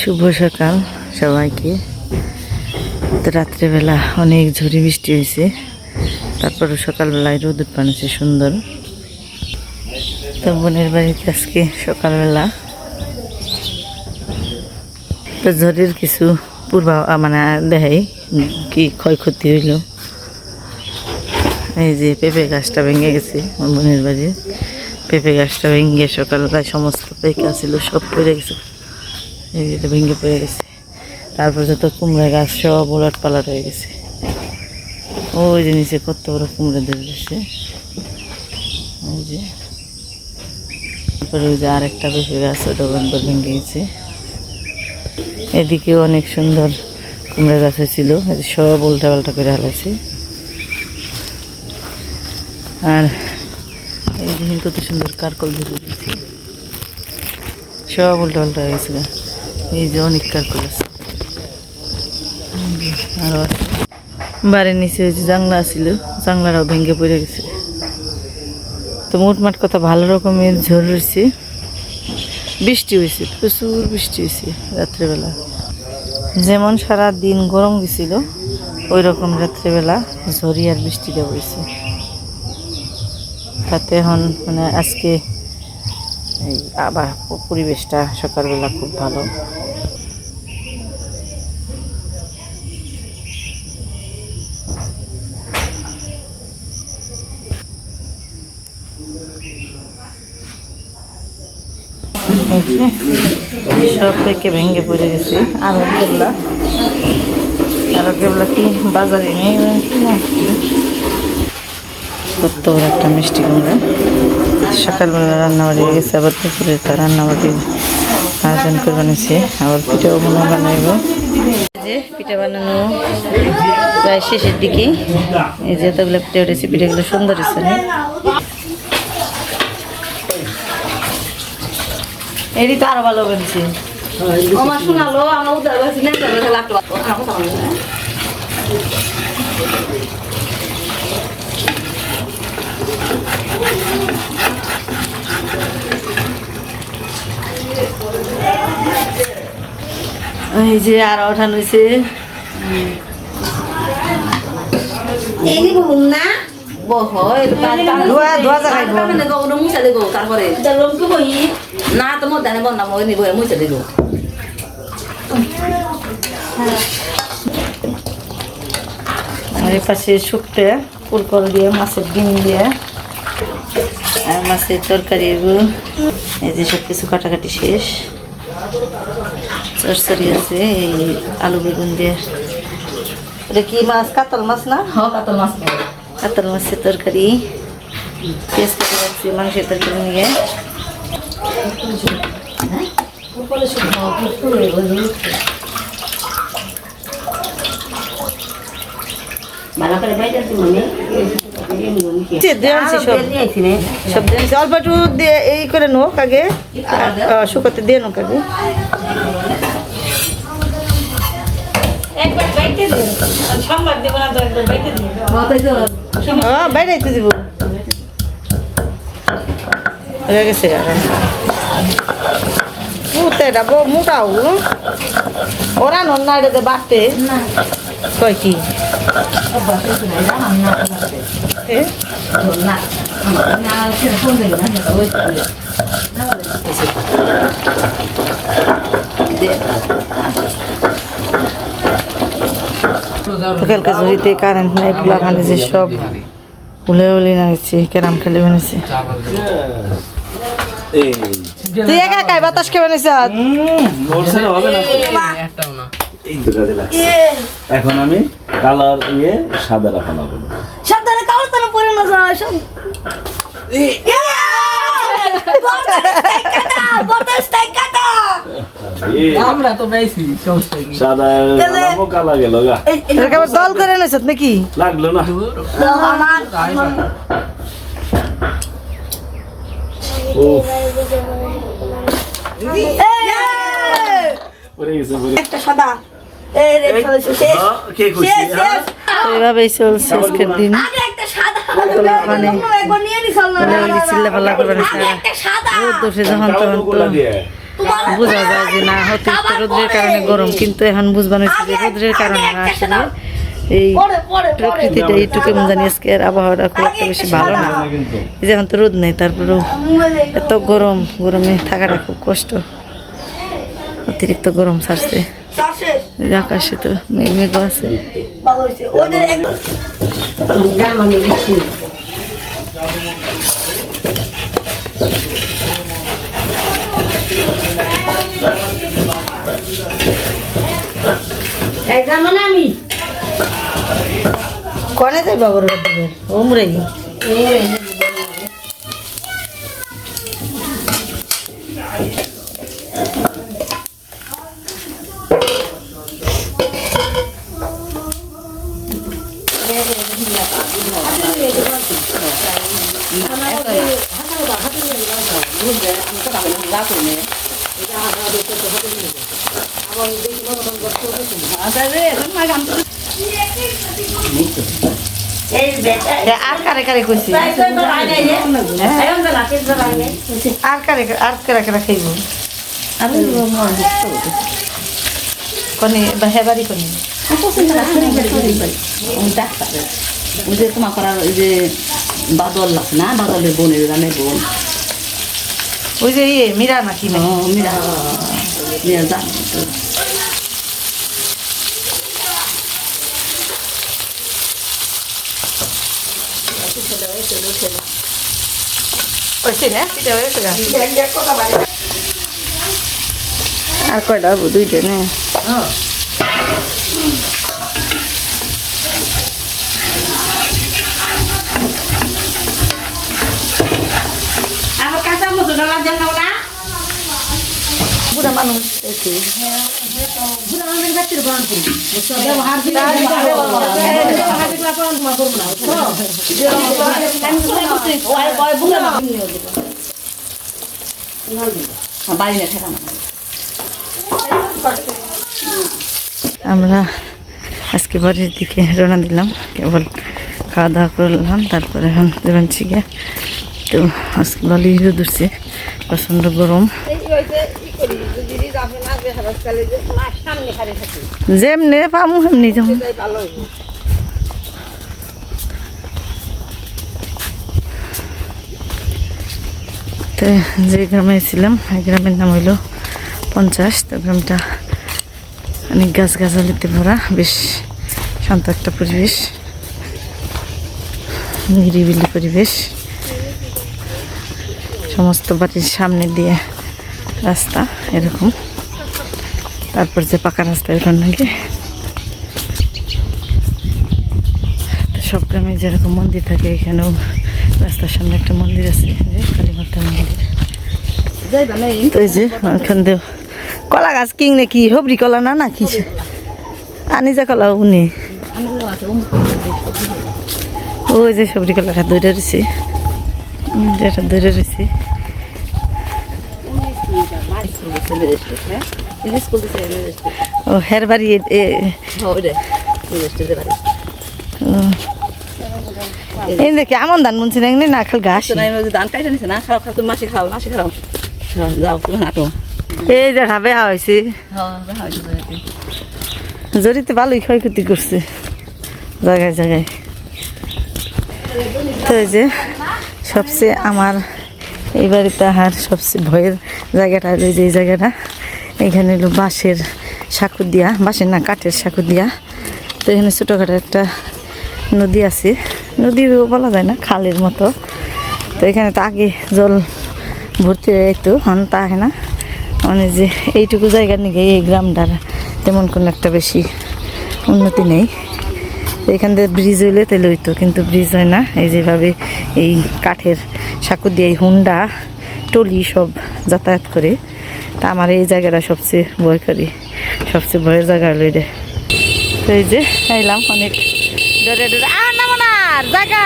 শুভ সকাল সবাইকে। তো রাত্রেবেলা অনেক ঝড়ি বৃষ্টি হয়েছে, তারপরে সকালবেলায় রোদ উৎপানেছে সুন্দর। তো বোনের বাড়িতে আজকে সকালবেলা তো ঝড়ের কিছু মানে দেখাই কি ক্ষয়ক্ষতি হইল। এই যে পেঁপে গাছটা ভেঙে গেছে বোনের বাড়ির। পেঁপে গাছটা ভেঙে সকালবেলায় সমস্ত পেঁপে ছিল সব পড়ে গেছে, এই যে ভেঙে পড়ে গেছে। তারপর যত কুমড়া গাছ সব ওলট পালট হয়ে গেছে। ওই যে নিচে কত বড় কুমড়া ধরেছে, ওই যে। তারপরে ওই যে আরেকটা পেঁপে গাছ ওটা ভেঙে গেছে। এদিকেও অনেক সুন্দর কুমড়া গাছ ছিল, সব উল্টা পাল্টা করে হালাইছে। আর এই যে কত সুন্দর কারকল ধরে দিয়েছে, সব উল্টা পাল্টা হয়ে গেছে। এই যে অনেক কারকল আছে। আর বাড়ির নিচে ওই যে জাংলা ছিল, জাংলাটাও ভেঙে পড়ে গেছে। তো মোটমাট কথা ভালো রকমের ঝড় হয়েছে, বৃষ্টি হয়েছে, প্রচুর বৃষ্টি হয়েছে রাত্রেবেলা। যেমন সারা দিন গরম গেছিল ওই রকম রাত্রেবেলা ঝড়ি আর বৃষ্টিটা হয়েছে। তাতে এখন মানে আজকে এই আবার পরিবেশটা সকালবেলা খুব ভালো। সব থেকে ভেঙে পড়ে গেছে। আরো কেবলা কি বাজারে নেই, কত বড় একটা মিষ্টি কুমড়া। সকালবেলা রান্নাবাড়ি হয়ে গেছে, আবার দুপুরে তার রান্নাবাড়ির আয়োজন করে বানিয়েছে। আবার পিঠাও মনে বানাইব। যে পিঠা বানানো প্রায় শেষের দিকে। এই যে এতগুলো পিঠা উঠেছে, পিঠাগুলো সুন্দর হয়েছে। এটি তো আরো ভালো বলছি। এই যে আরো ওঠানো হয়েছে। পাশে শুক্তে ফুলকল দিয়ে মাছের ডিম দিয়ে আর মাছের তরকারি। এই যে সব কিছু কাটাকাটি শেষ, চরচরি আছে, এই আলু বেগুন দিয়ে। এটা কি মাছ? কাতল মাছ না? কাতল মাছ। কাতল মাছের তরকারি, পেঁয়াজ কেটে রাখছি মাংসের তরকারি নিয়ে। অল্প একটু দিয়ে এই করে নোক আগে, শুকাতে দিয়ে নোক আগে। বাইরে দিব হয়ে গেছে। মোটাও ওরা নন্না এটাতে বাড়তে কয় কি কালকে ঝুড়িতে কারেন্ট নাই, পোলা খানে যে সব উলে উলি নাগেছে, ক্যারাম খেলে বানিয়েছে। তুই একা একাই বাতাস কে বানিয়েছ? এখন আমি কালার সাদা রাখা না বলবো, সাদা কালার তো পরে না যায় সব। আমরা তো বেশি সাদা কালা গেল গা। দল করে নিছ নাকি? লাগলো না একটা সাদা এইভাবেই চলছে আজকের দিন। চিল্লা পাল্লা করবেন, যখন তখন তো বোঝা যায় যে না অতিরিক্ত রোদ্রের কারণে গরম, কিন্তু এখন বুঝবানো হচ্ছে যে রোদ্রের কারণে না, আসলে এই প্রকৃতিটা একটু কেমন জানি আজকে আবহাওয়াটা খুব একটা বেশি ভালো না। এই যে এখন তো রোদ নেই, তারপরেও এত গরম, গরমে থাকাটা খুব কষ্ট, অতিরিক্ত গরম ছাড়ছে। আকাশে তো মেঘ মেঘ আছে। আমি কনে যাই বাবুর ওমরে আর কারে কারে কইছি আর কারে আর কারে কারে খাইব কোনে বাহেবারি কোনে ওই যে তোমার করার ওই যে বাদল আছে না, বাদলের বোনের গ্রামের বোন, ওই যে ইয়ে মীরা নাকি না মীরা মীরা জান ওইছে না পিঠা হয়েছে আর কয়টা হবো দুইটা না আমার কাঁচা মতো ডালা দেন না, বুড়া মানুষ বুড়া মানুষের বাচ্চার গ্রহণ করি ব্যবহার বাড়ি না ঠেকা না। আমরা আজকে বাড়ির দিকে রওনা দিলাম, কেবল খাওয়া দাওয়া করলাম, তারপরে এখন দেবেন শিখে। তো আজকে ভালোই রোদ উঠছে, প্রচণ্ড গরম, যেমনি পামু সেমনি যাবো। তো যে গ্রামে ছিলাম এই গ্রামের নাম হইল 50। তো গ্রামটা অনেক গাছ গাছালিতে ভরা, বেশ শান্ত একটা পরিবেশ, নিরিবিলি পরিবেশ, সমস্ত বাড়ির সামনে দিয়ে রাস্তা এরকম, তারপর যে পাকা রাস্তা এরকম নাকি। তো সব গ্রামে যেরকম মন্দির থাকে এখানেও রাস্তার সামনে একটা মন্দির আছে, যে কালীমাতা মন্দির। তো এই যে ওখান দিয়ে কলা গাছ কিং নাকি হবরি কলা না না কি আনি যা কলা উনি ওই যে সবরি কলাটা দৌড়ে রয়েছে, যেটা দৌড়ে রয়েছে। ও হের বাড়ি এই দেখি আমন ধান মুনছি না খাল ঘাস ধান কাইটা নিছে না, খারাপ খারাপ মাসি খাও, মাসি খাও যাও তুমি হাঁটো। এই যে ঢাবে হয়েছে, জড়িতে ভালোই ক্ষয়ক্ষতি করছে জায়গায় জায়গায়। তো এই যে সবচেয়ে আমার এই বাড়িতে আহার সবচেয়ে ভয়ের জায়গাটা হলো যে এই জায়গাটা, এখানে হলো বাঁশের সাঁকু দিয়া, বাঁশের না কাঠের সাঁকু দিয়া। তো এখানে ছোটোখাটো একটা নদী আছে, নদীও বলা যায় না, খালের মতো। তো এখানে তো আগে জল ভর্তি হয়ে যেত, এখন তা হয় না, মানে যে এইটুকু জায়গার নিয়ে এই গ্রামটার তেমন কোনো একটা বেশি উন্নতি নেই। এখান থেকে ব্রিজ হইলে তাহলে হইতো, কিন্তু ব্রিজ হয় না। এই যেভাবে এই কাঠের সাঁকু দিয়ে এই হুন্ডা টলি সব যাতায়াত করে। তা আমার এই জায়গাটা সবচেয়ে ভয় করি, সবচেয়ে ভয়ের জায়গা হলো এটা। তো এই যে এলাম অনেক ডরে ডরে, আর নামো না জায়গা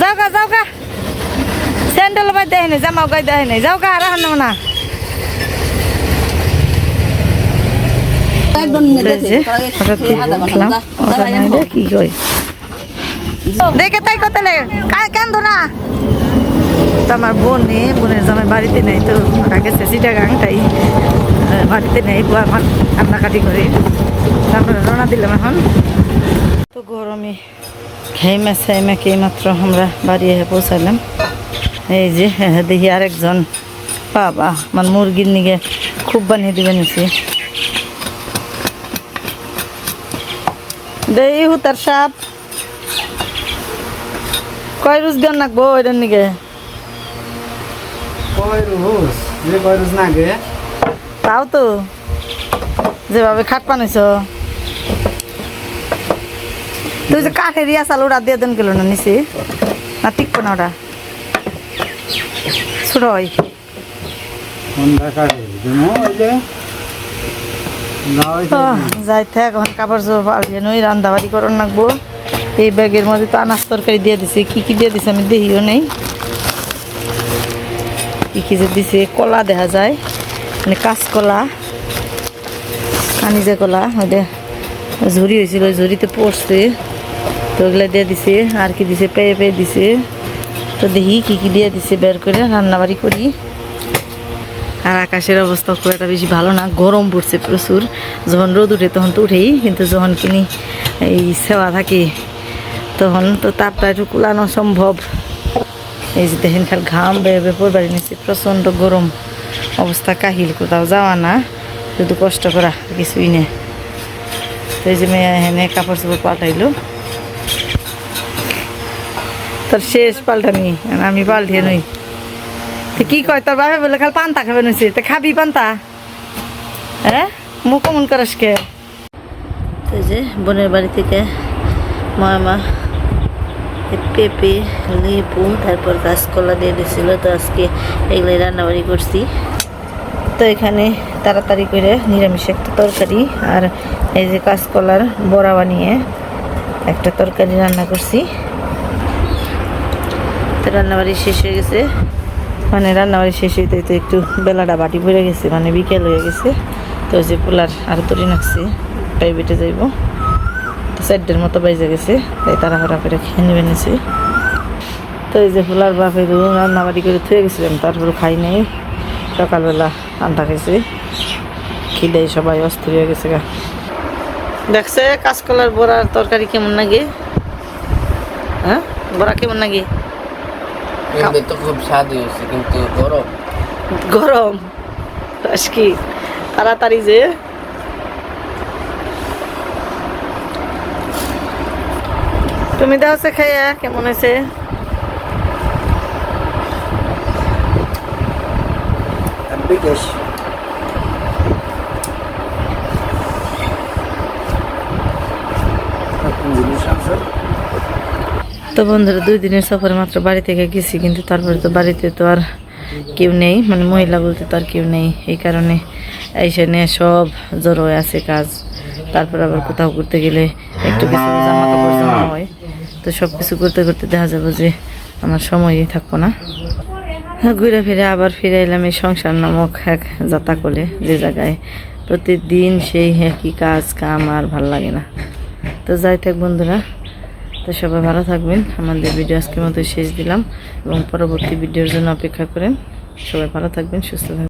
যাওগা যাওগা, স্যান্ডেল বাই দেয় নাই, জামাও গাই দেয় নাই, যাওগা আর নামো না। কি কই দেখে তাই কত কেন ধরা তো আমার বোনের জামাই বাড়িতে নেই, তো ওরা গেছে চিটাগাং, তাই বাড়িতে নেই, এখন কান্নাকাটি করে তারপরে রওনা দিলাম এখন। তো গরমে খেয়ে মাত্র আমরা বাড়ি এসে পৌঁছালাম। এই যে দেখি আরেকজন বাবা আমার মুরগির নিগে খুব বানিয়ে দিবে নিছি। দেই হুতার সাপ কয় রোজ দেন নাকবো ওইটার নিগে? কয়রোজ না গে তাও তো যেভাবে খাট বানাইছ, তুই যে কাঠের ইয়া চাল ওটা দিয়ে দেন গেল না নিচে, না টিকবো না ওটা ছোট হয়। যাইতে এখন কাপড় চোপড় পাল্টে নই, রান্না বাড়ি করার নাকবো। এই ব্যাগের মধ্যে তো আনাজ তরকারি দিয়ে দিছে, কি কি দিয়ে দিছে আমি দেখিও নেই, কি কি যে দিছে। কলা দেখা যায়, মানে কাঁচকলা, কানিজা কলা, ওইটা ঝুরি হয়েছিল, ওই ঝুরিতে পড়ছে, তো ওগুলা দিয়ে দিছে। আর কি দিছে, পেয়ে দিছে। তো দেখি কি কি দিয়ে দিছে, বের করে রান্নাবাড়ি করি। আর আকাশের অবস্থা খুব একটা বেশি ভালো না, গরম পড়ছে প্রচুর। যখন রোদ উঠে তখন তো উঠেই, কিন্তু যখন কিনি এই সেবা থাকে তখন তো তাপটা একটু কুলানো সম্ভব। এই যে দেখেন খাল ঘাম বেয়ে পড়বাড়ি নিচ্ছে, প্রচণ্ড গরম অবস্থা, কাহিল, কোথাও যাওয়া না, শুধু কষ্ট করা, কিছুই নেই। তো এই যে মেয়ে এখানে কাপড় চোপড় পাল্টাইলো, তোর শেষ পাল্টানি, আমি পাল্টিয়ে নই। তো কি কয় তোর বাবা বলে খাল পান্তা খাবে নিছে, তো খাবি পান্তা? হ্যাঁ মুখ মন করাস কে? এই যে বোনের বাড়ি থেকে মামা পেঁপে, লেবু, তারপর কাঁচকলা দিয়ে দিয়েছিল, তো আজকে এগুলোই রান্নাবাড়ি করছি। তো এখানে তাড়াতাড়ি করে নিরামিষ একটা তরকারি আর এই যে কাঁচকলার বড়া বানিয়ে একটা তরকারি রান্না করছি। তো রান্নাবাড়ি শেষ হয়ে গেছে, মানে রান্নাবাড়ি শেষ হইতে তো একটু বেলাটা বাটি ভরে গেছে, মানে বিকেল হয়ে গেছে। তো ওই যে পোলার আর তরি নাকছি, প্রাইভেটে যাইব, তো 4টার মতো বেজে গেছে, তাই তাড়াহুড়া করে খেয়ে নেবে নিছি। তো এই যে পোলার বাপে রান্নাবাড়ি করে থুয়ে গেছিলাম, তারপরে খাই নাই, সকালবেলা আন্তা খাইছি, খিদে সবাই অস্থির হয়ে গেছে গা। দেখছে কাঁচকলার বড়ার তরকারি কেমন লাগে? হ্যাঁ বড়া কেমন লাগে? তো খুব স্বাদ হয়েছে, কিন্তু গরম গরম কি তাড়াতাড়ি যে তুমি দেখছে খাইয়া কেমন হয়েছে? বিকেশ তো বন্ধুরা 2 দিনের সফরে মাত্র বাড়ি থেকে গেছি, কিন্তু তারপরে তো বাড়িতে তো আর কেউ নেই, মানে মহিলা বলতে তো আর কেউ নেই। এই কারণে এসে নিয়ে সব জড়ো হয়ে আছে কাজ। তারপর আবার কোথাও ঘুরতে গেলে একটু কিছু জামা কাপড় জমা হয়, তো সব কিছু করতে করতে দেখা যাবে যে আমার সময়ই থাকবো না। ঘুরে ফিরে আবার ফিরে এলাম এই সংসার নামক এক যাতা কোলে, যে জায়গায় প্রতিদিন সেই একই কাজ কাম, আর ভাল লাগে না। তো যাই থাক বন্ধুরা, তো সবাই ভালো থাকবেন। আমাদের ভিডিও আজকের মতো শেষ দিলাম, এবং পরবর্তী ভিডিওর জন্য অপেক্ষা করেন। সবাই ভালো থাকবেন, সুস্থ থাকবেন।